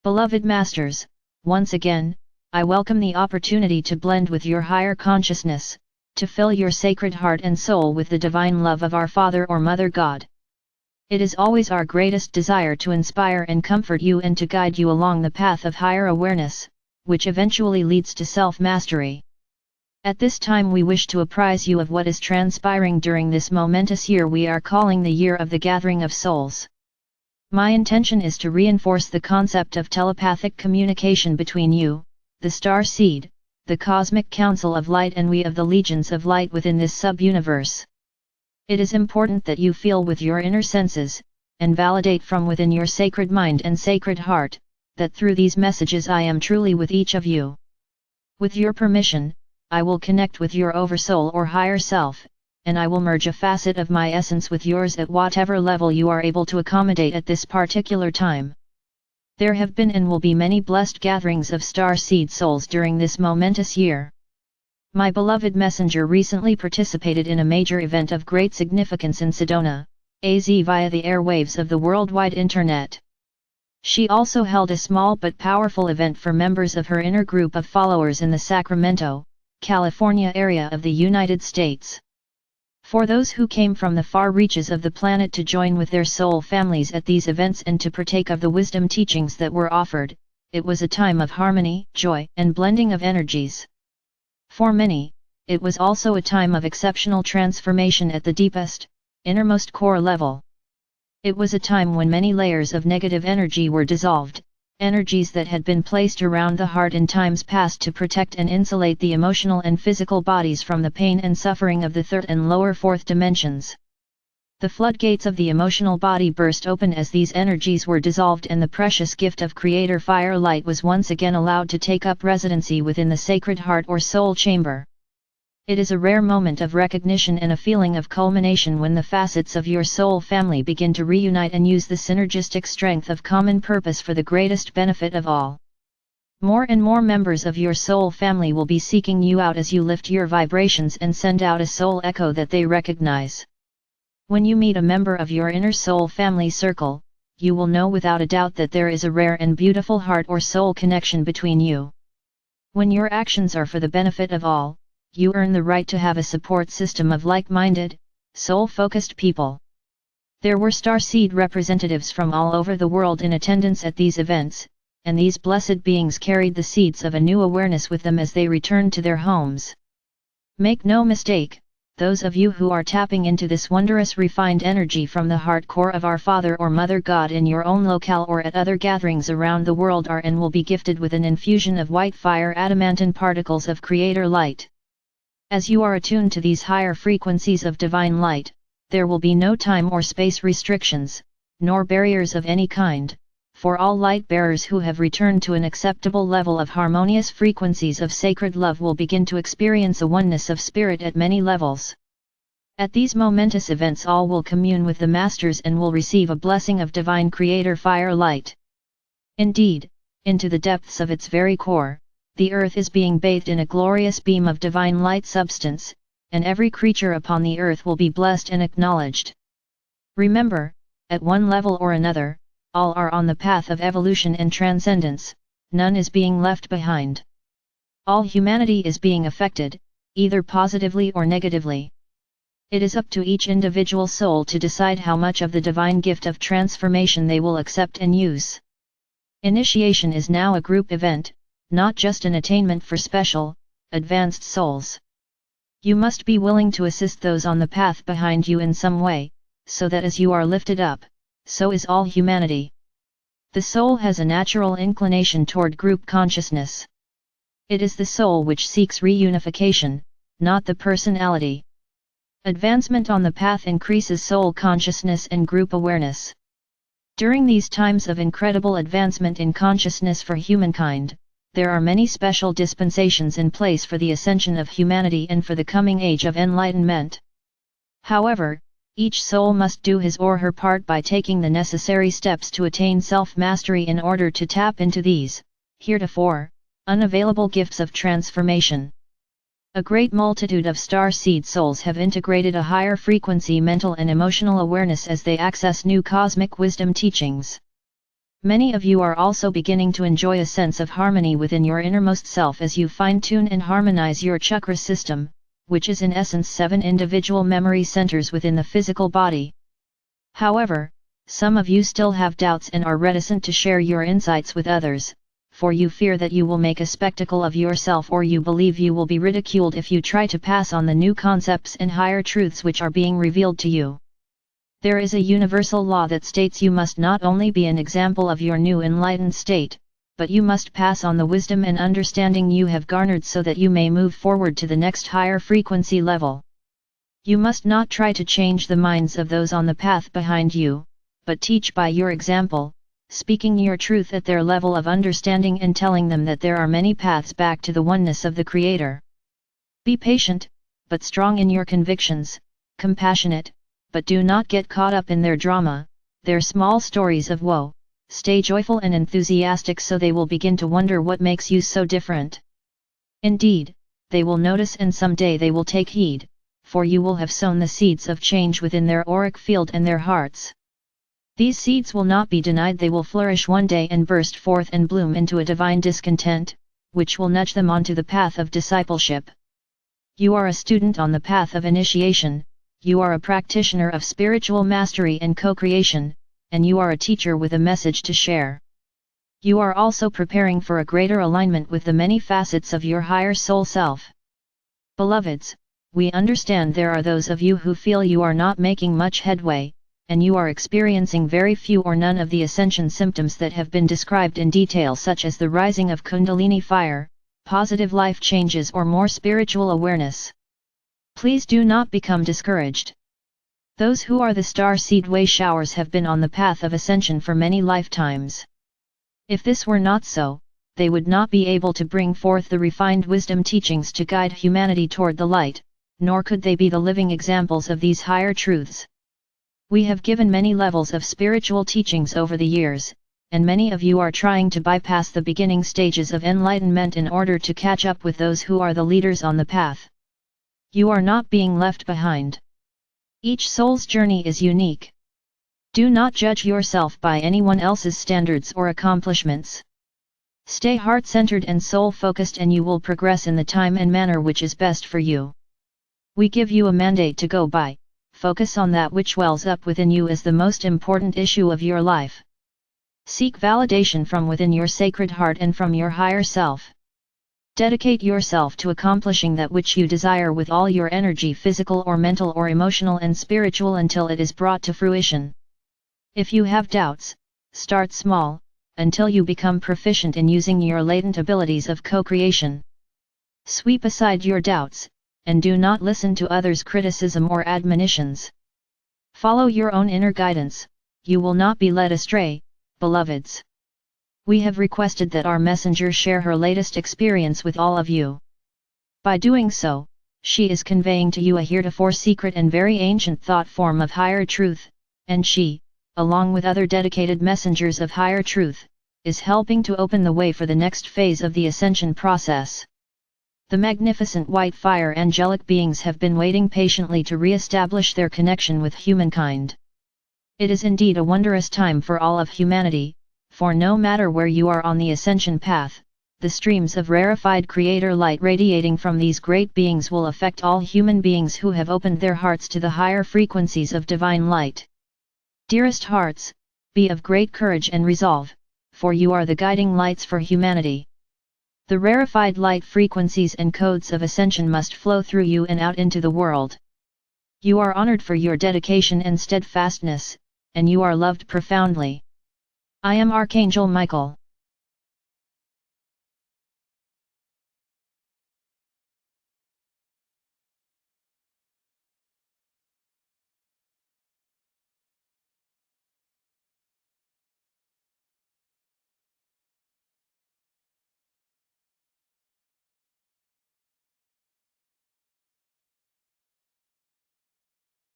Beloved Masters, once again, I welcome the opportunity to blend with your higher consciousness, to fill your sacred heart and soul with the divine love of our Father or Mother God. It is always our greatest desire to inspire and comfort you and to guide you along the path of higher awareness, which eventually leads to self-mastery. At this time we wish to apprise you of what is transpiring during this momentous year we are calling the Year of the Gathering of Souls. My intention is to reinforce the concept of telepathic communication between you, the star seed, the cosmic council of light and we of the legions of light within this sub-universe. It is important that you feel with your inner senses, and validate from within your sacred mind and sacred heart, that through these messages I am truly with each of you. With your permission, I will connect with your oversoul or higher self, and I will merge a facet of my essence with yours at whatever level you are able to accommodate at this particular time. There have been and will be many blessed gatherings of star seed souls during this momentous year. My beloved messenger recently participated in a major event of great significance in Sedona, AZ via the airwaves of the worldwide internet. She also held a small but powerful event for members of her inner group of followers in the Sacramento, California area of the United States. For those who came from the far reaches of the planet to join with their soul families at these events and to partake of the wisdom teachings that were offered, it was a time of harmony, joy, and blending of energies. For many, it was also a time of exceptional transformation at the deepest, innermost core level. It was a time when many layers of negative energy were dissolved, energies that had been placed around the heart in times past to protect and insulate the emotional and physical bodies from the pain and suffering of the third and lower fourth dimensions. The floodgates of the emotional body burst open as these energies were dissolved and the precious gift of Creator Fire Light was once again allowed to take up residency within the sacred heart or soul chamber. It is a rare moment of recognition and a feeling of culmination when the facets of your soul family begin to reunite and use the synergistic strength of common purpose for the greatest benefit of all. More and more members of your soul family will be seeking you out as you lift your vibrations and send out a soul echo that they recognize. When you meet a member of your inner soul family circle, you will know without a doubt that there is a rare and beautiful heart or soul connection between you. When your actions are for the benefit of all, you earn the right to have a support system of like-minded, soul-focused people. There were starseed representatives from all over the world in attendance at these events, and these blessed beings carried the seeds of a new awareness with them as they returned to their homes. Make no mistake, those of you who are tapping into this wondrous refined energy from the heart core of our Father or Mother God in your own locale or at other gatherings around the world are and will be gifted with an infusion of white fire adamantine particles of Creator Light. As you are attuned to these higher frequencies of divine light, there will be no time or space restrictions, nor barriers of any kind, for all light bearers who have returned to an acceptable level of harmonious frequencies of sacred love will begin to experience a oneness of spirit at many levels. At these momentous events all will commune with the Masters and will receive a blessing of divine Creator Fire Light. Indeed, into the depths of its very core, the earth is being bathed in a glorious beam of divine light substance, and every creature upon the earth will be blessed and acknowledged. Remember, at one level or another, all are on the path of evolution and transcendence, none is being left behind. All humanity is being affected, either positively or negatively. It is up to each individual soul to decide how much of the divine gift of transformation they will accept and use. Initiation is now a group event, not just an attainment for special, advanced souls. You must be willing to assist those on the path behind you in some way, so that as you are lifted up, so is all humanity. The soul has a natural inclination toward group consciousness. It is the soul which seeks reunification, not the personality. Advancement on the path increases soul consciousness and group awareness. During these times of incredible advancement in consciousness for humankind, there are many special dispensations in place for the ascension of humanity and for the coming age of enlightenment. However, each soul must do his or her part by taking the necessary steps to attain self-mastery in order to tap into these, heretofore, unavailable gifts of transformation. A great multitude of star seed souls have integrated a higher frequency mental and emotional awareness as they access new cosmic wisdom teachings. Many of you are also beginning to enjoy a sense of harmony within your innermost self as you fine-tune and harmonize your chakra system, which is in essence 7 individual memory centers within the physical body. However, some of you still have doubts and are reticent to share your insights with others, for you fear that you will make a spectacle of yourself, or you believe you will be ridiculed if you try to pass on the new concepts and higher truths which are being revealed to you. There is a universal law that states you must not only be an example of your new enlightened state, but you must pass on the wisdom and understanding you have garnered so that you may move forward to the next higher frequency level. You must not try to change the minds of those on the path behind you, but teach by your example, speaking your truth at their level of understanding and telling them that there are many paths back to the oneness of the Creator. Be patient, but strong in your convictions, compassionate, but do not get caught up in their drama, their small stories of woe. Stay joyful and enthusiastic so they will begin to wonder what makes you so different. Indeed, they will notice and someday they will take heed, for you will have sown the seeds of change within their auric field and their hearts. These seeds will not be denied, they will flourish one day and burst forth and bloom into a divine discontent, which will nudge them onto the path of discipleship. You are a student on the path of initiation, you are a practitioner of spiritual mastery and co-creation, and you are a teacher with a message to share. You are also preparing for a greater alignment with the many facets of your higher soul self. Beloveds, we understand there are those of you who feel you are not making much headway, and you are experiencing very few or none of the ascension symptoms that have been described in detail, such as the rising of Kundalini fire, positive life changes, or more spiritual awareness. Please do not become discouraged. Those who are the star seed way showers have been on the path of ascension for many lifetimes. If this were not so, they would not be able to bring forth the refined wisdom teachings to guide humanity toward the light, nor could they be the living examples of these higher truths. We have given many levels of spiritual teachings over the years, and many of you are trying to bypass the beginning stages of enlightenment in order to catch up with those who are the leaders on the path. You are not being left behind. Each soul's journey is unique. Do not judge yourself by anyone else's standards or accomplishments. Stay heart-centered and soul-focused, and you will progress in the time and manner which is best for you. We give you a mandate to go by. Focus on that which wells up within you as the most important issue of your life. Seek validation from within your sacred heart and from your higher self. Dedicate yourself to accomplishing that which you desire with all your energy, physical or mental or emotional and spiritual, until it is brought to fruition. If you have doubts, start small, until you become proficient in using your latent abilities of co-creation. Sweep aside your doubts, and do not listen to others' criticism or admonitions. Follow your own inner guidance, you will not be led astray, beloveds. We have requested that our messenger share her latest experience with all of you. By doing so, she is conveying to you a heretofore secret and very ancient thought form of higher truth, and she, along with other dedicated messengers of higher truth, is helping to open the way for the next phase of the ascension process. The magnificent white fire angelic beings have been waiting patiently to re-establish their connection with humankind. It is indeed a wondrous time for all of humanity, for no matter where you are on the ascension path, the streams of rarefied creator light radiating from these great beings will affect all human beings who have opened their hearts to the higher frequencies of divine light. Dearest hearts, be of great courage and resolve, for you are the guiding lights for humanity. The rarefied light frequencies and codes of ascension must flow through you and out into the world. You are honored for your dedication and steadfastness, and you are loved profoundly. I am Archangel Michael.